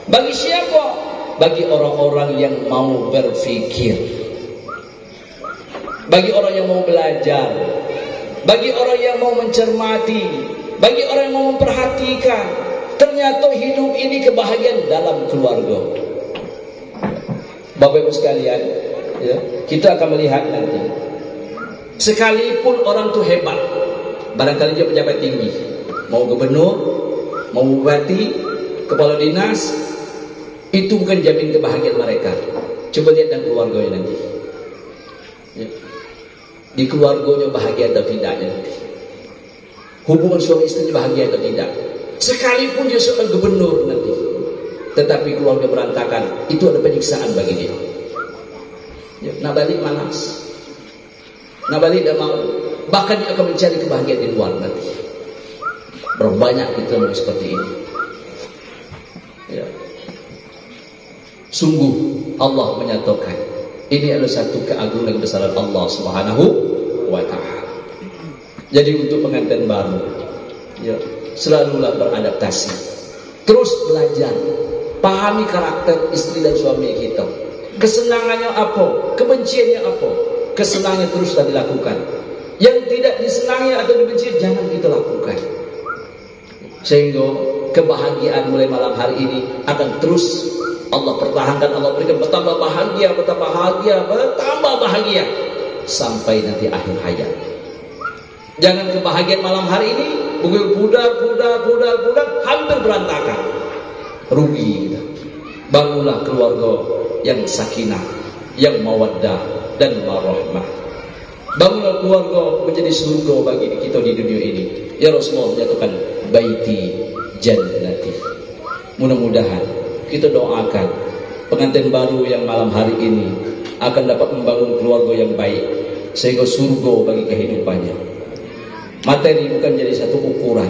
A: Bagi siapa? Bagi orang-orang yang mau berfikir, bagi orang yang mau belajar, bagi orang yang mau mencermati, bagi orang yang mau memperhatikan. Ternyata hidup ini kebahagiaan dalam keluarga. Bapak Ibu sekalian, ya, kita akan melihat nanti. Sekalipun orang itu hebat, barangkali dia pejabat tinggi, mau gubernur, mau bupati, kepala dinas, itu bukan jamin kebahagiaan mereka. Coba lihat dan keluarganya nanti. Ya. Di keluarganya bahagia atau tidaknya nanti. Hubungan suami istri bahagia atau tidak. Sekalipun dia seorang gubernur nanti, tetapi keluarga berantakan, itu ada penyiksaan bagi dia. Ya. Nak balik malas, nak balik tak mau. Bahkan dia akan mencari kebahagiaan di luar nanti. Berbanyak kita seperti ini. Ya. Sungguh Allah menyatakan ini adalah satu keagungan kebesaran Allah Subhanahu wa ta'ala. Jadi untuk pengantin baru, ya, selalulah beradaptasi, terus belajar, pahami karakter istri dan suami kita. Kesenangannya apa, kebenciannya apa. Kesenangannya teruslah dilakukan, Yang tidak disenangi atau dibenci jangan kita lakukan. Sehingga kebahagiaan mulai malam hari ini akan terus Allah pertahankan, Allah berikan bertambah bahagia, bertambah bahagia sampai nanti akhir hayat. Jangan kebahagiaan malam hari ini pudar, hampir berantakan, rugi kita. Bangunlah keluarga yang sakinah, yang mawaddah dan warahmah. Bangunlah keluarga menjadi surga bagi kita di dunia ini. Ya Rasulullah menyatakan baiti jannati. Mudah-mudahan kita doakan pengantin baru yang malam hari ini akan dapat membangun keluarga yang baik sehingga surga bagi kehidupannya. Materi bukan menjadi satu ukuran,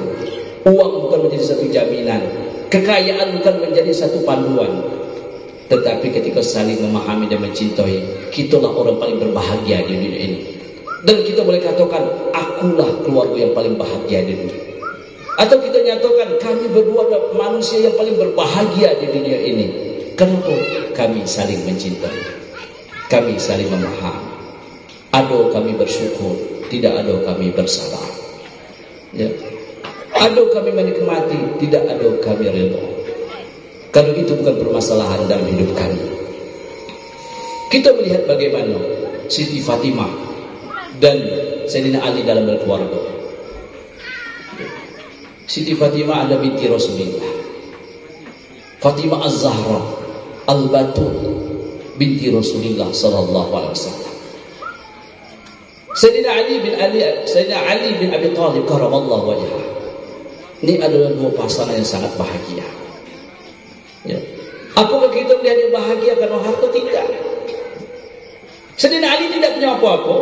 A: uang bukan menjadi satu jaminan, kekayaan bukan menjadi satu panduan. Tetapi ketika saling memahami dan mencintai, kitalah orang paling berbahagia di dunia ini. Dan kita boleh katakan, akulah keluarga yang paling bahagia di dunia. Atau kita nyatakan, kami berdua adalah manusia yang paling berbahagia di dunia ini. Kenapa? Kami saling mencintai, kami saling memahami. Ada kami bersyukur, tidak ada kami bersabar. Ya. Ada kami menikmati, tidak ada kami ridha. Kalau itu bukan permasalahan dalam hidup kami. Kita melihat bagaimana Siti Fatimah dan Sayyidina Ali dalam berkeluarga. Siti Fatimah adalah binti Rasulullah. Fatimah Az-Zahra Al-Batul binti Rasulullah sallallahu alaihi wasallam. Sayyidina Ali bin Abi Thalib karamallahu wajhah. Ini adalah dua pasangan yang sangat bahagia. Ya. Apakah kita melihat bahagia karena harta? Tidak. Sayyidina Ali tidak punya apa-apa,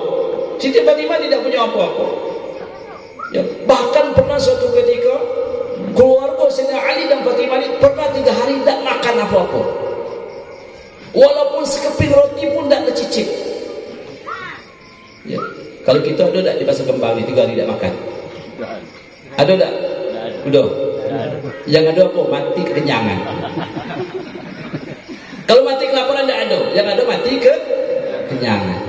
A: Siti Fatimah tidak punya apa-apa. Ya. Bahkan pernah suatu ketika keluarga Sayyidina Ali dan Fatimah ini pernah 3 hari tidak makan apa-apa. Walaupun sekeping roti pun tidak tercicip. Ya. Kalau kita ada tak di pasar kembang ni 3 hari tidak makan? Ada tak? Udah. Yang ada apa? Mati kekenyangan. Kalau mati kelaparan tidak ada. Yang ada mati kekenyangan.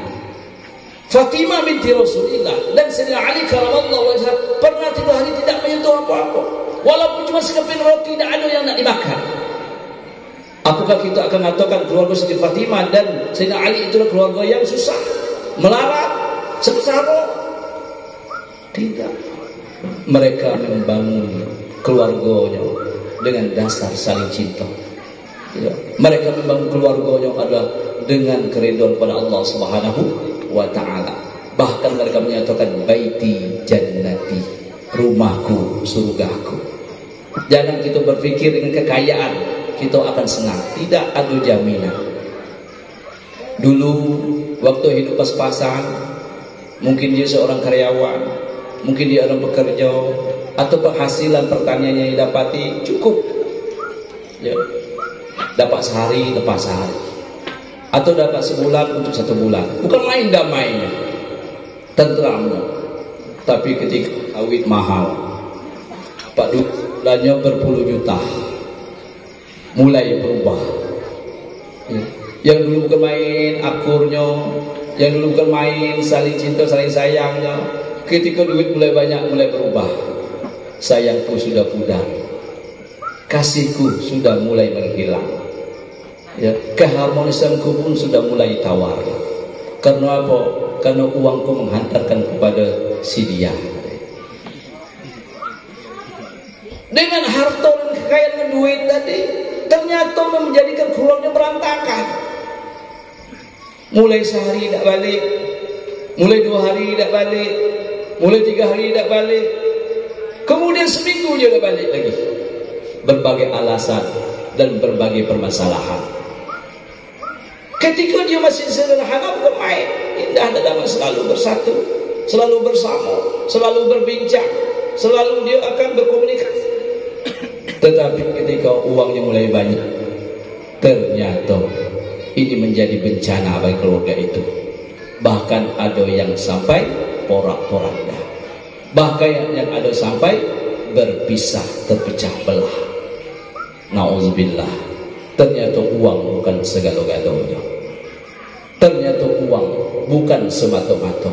A: Fatimah binti Rasulullah dan Sayyidina Ali karamallahu wajhah pernah 3 hari tidak menyentuh apa-apa. Walaupun cuma sekeping roti tidak ada yang nak dimakan. Apakah kita akan mengatakan keluarga Siti Fatimah dan Sayyidina Ali itulah keluarga yang susah, melarat, sengsara? Tidak. Mereka membangun keluarganya dengan dasar saling cinta. Ya. Mereka membangun keluarganya adalah dengan keridhaan pada Allah Subhanahu wa ta'ala. Bahkan mereka menyatakan baiti jannati, rumahku, surgaku. Jangan kita berpikir dengan kekayaan kita akan senang. Tidak ada jaminan. Dulu waktu hidup pas-pasan, mungkin dia seorang karyawan, mungkin dia orang bekerja, atau penghasilan pertanian yang didapati cukup, ya. Dapat sehari lepas sehari, atau dapat sebulan untuk 1 bulan. Bukan main damainya, tentramnya. Tapi ketika awit mahal, Pak bulannya berpuluh juta, mulai berubah. Ya. Yang dulu bukan main akurnya, yang dulu bukan main saling cinta, saling sayangnya, ketika duit mulai banyak, mulai berubah. Sayangku sudah pudar, kasihku sudah mulai menghilang, ya. Keharmonisanku pun sudah mulai tawar. Karena apa? Karena uangku menghantarkan kepada si dia. Dengan harta dan kekayaan dan duit tadi, ternyata menjadikan keluarga berantakan. Mulai sehari tidak balik, mulai 2 hari tidak balik, mulai 3 hari tidak balik, kemudian seminggu dia tidak balik lagi. Berbagai alasan dan berbagai permasalahan. Ketika dia masih sederhana, bukan main, indah dan damai, selalu bersatu, selalu bersama, selalu berbincang, selalu dia akan berkomunikasi. Tetapi ketika uangnya mulai banyak, ternyata ini menjadi bencana bagi keluarga itu. Bahkan ada yang sampai porak-poranda, bahkan yang ada sampai berpisah, terpecah belah. Nauzubillah. Ternyata uang bukan segala-galanya. Ternyata uang bukan semata-mata.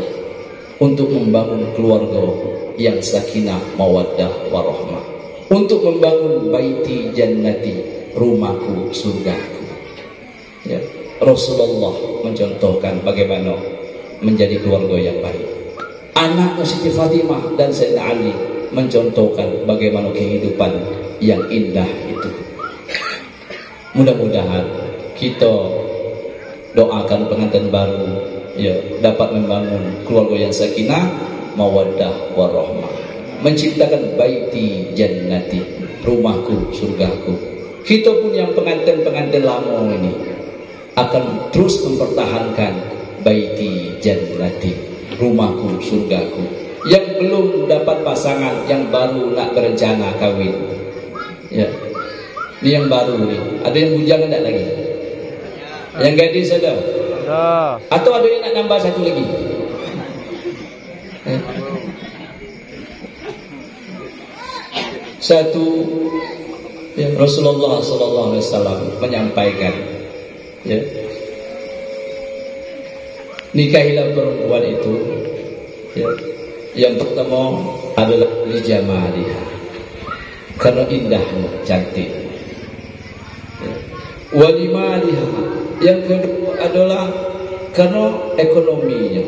A: untuk membangun keluarga yang sakinah mawaddah warahmah, untuk membangun baiti jannati, rumahku surgaku. Ya. Rasulullah mencontohkan bagaimana menjadi keluarga yang baik. Anaknya Siti Fatimah dan Sayyidina Ali mencontohkan bagaimana kehidupan yang indah itu. Mudah-mudahan kita doakan pengantin baru ya dapat membangun keluarga yang sakinah mawaddah warahmah, menciptakan baiti jannati, rumahku surgaku. Kita pun yang pengantin-pengantin lama ini akan terus mempertahankan baiti jannati, rumahku surgaku. Yang belum dapat pasangan, yang baru nak berencana kawin ya, ini yang baru nih, ada yang bujang enggak lagi? Yang gadis ada? Atau ada yang nak nambah satu lagi? Satu ya, Rasulullah SAW menyampaikan ya, nikahilah perempuan itu ya, yang pertama adalah lijamaliha, karena indahnya, cantik ya. Walimaliha, yang kedua adalah karena ekonominya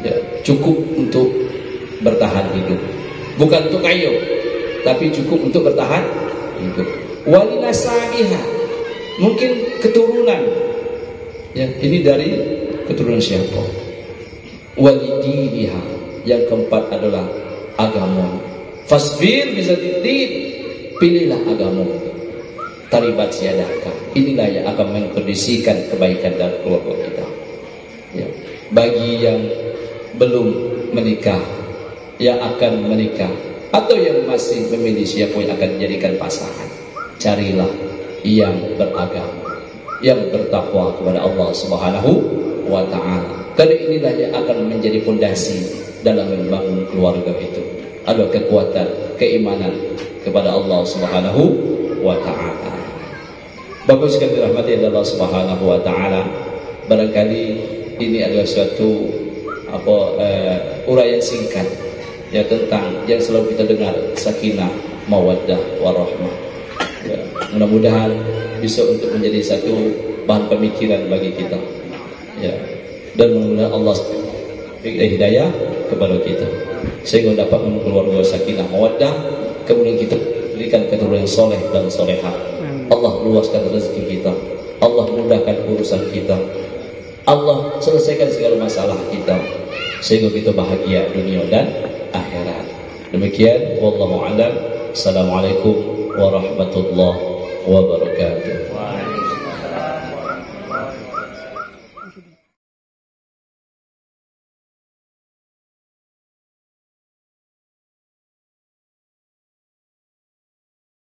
A: ya, cukup untuk bertahan hidup, bukan untuk kaya tapi cukup untuk bertahan hidup. Walinasabiha, mungkin keturunan ya, ini dari keturunan siapa? Walidiniha, yang keempat adalah agama. Fasbir bizatid, pilihlah agama, taribat siadaka. Inilah yang akan mengkondisikan kebaikan dalam keluarga kita ya. Bagi yang belum menikah, yang akan menikah, atau yang masih memilih siapa yang akan dijadikan pasangan, carilah yang beragama, yang bertakwa kepada Allah Subhanahu wa ta'ala, karena inilah yang akan menjadi fondasi dalam membangun keluarga itu. Ada kekuatan keimanan kepada Allah Subhanahu wa ta'ala. Bagus sekali dirahmati Allah Subhanahu wa ta'ala. Barangkali ini adalah suatu uraian singkat ya tentang yang selalu kita dengar, sakinah mawaddah warahmah ya, mudah-mudahan bisa untuk menjadi satu bahan pemikiran bagi kita ya, dan mudah-mudahan Allah beri hidayah kepada kita sehingga dapat mengeluarkan sakinah mawaddah, kemudian kita berikan keturunan yang soleh dan solehah. Allah luaskan rezeki kita, Allah mudahkan urusan kita, Allah selesaikan segala masalah kita sehingga kita bahagia dunia dan akhirat. Demikian wallahu a'lam. Assalamualaikum warahmatullahi wabarakatuh.